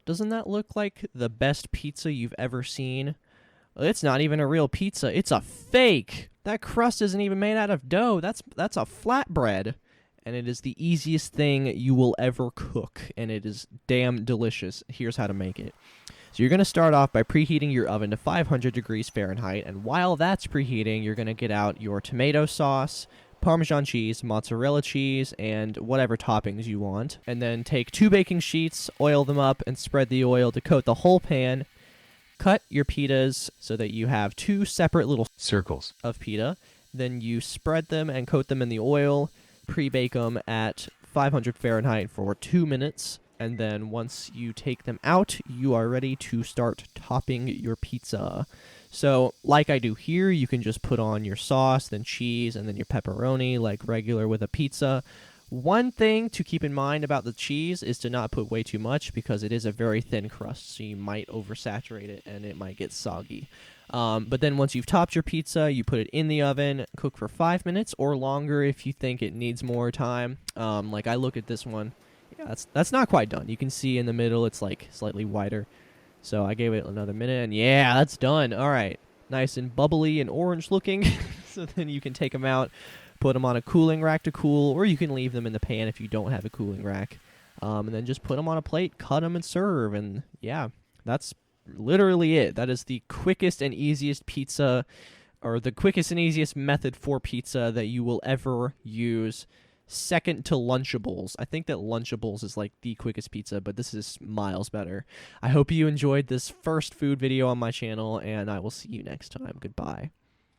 Doesn't that look like the best pizza you've ever seen? It's not even a real pizza. It's a fake. That crust isn't even made out of dough. That's a flatbread. And it is the easiest thing you will ever cook, and it is damn delicious. Here's how to make it. So you're going to start off by preheating your oven to 500 degrees Fahrenheit, and while that's preheating, you're going to get out your tomato sauce, Parmesan cheese, mozzarella cheese, and whatever toppings you want. And then take 2 baking sheets, oil them up, and spread the oil to coat the whole pan. Cut your pitas so that you have 2 separate little circles of pita. Then you spread them and coat them in the oil. Pre-bake them at 500 Fahrenheit for 2 minutes, and then once you take them out, you are ready to start topping your pizza. So, like I do here, you can just put on your sauce, then cheese, and then your pepperoni, like regular with a pizza. One thing to keep in mind about the cheese is to not put way too much, because it is a very thin crust, so you might oversaturate it, and it might get soggy. But then once you've topped your pizza, you put it in the oven, cook for 5 minutes or longer if you think it needs more time. Like I look at this one, yeah, that's not quite done. You can see in the middle it's like slightly wider. So I gave it another minute, and yeah, that's done. All right, nice and bubbly and orange looking. So then you can take them out, put them on a cooling rack to cool, or you can leave them in the pan if you don't have a cooling rack. And then just put them on a plate, cut them, and serve. And yeah, that's literally it. That is the quickest and easiest pizza, or the quickest and easiest method for pizza that you will ever use. Second to Lunchables. I think that Lunchables is like the quickest pizza, but this is miles better. I hope you enjoyed this first food video on my channel, and I will see you next time. Goodbye.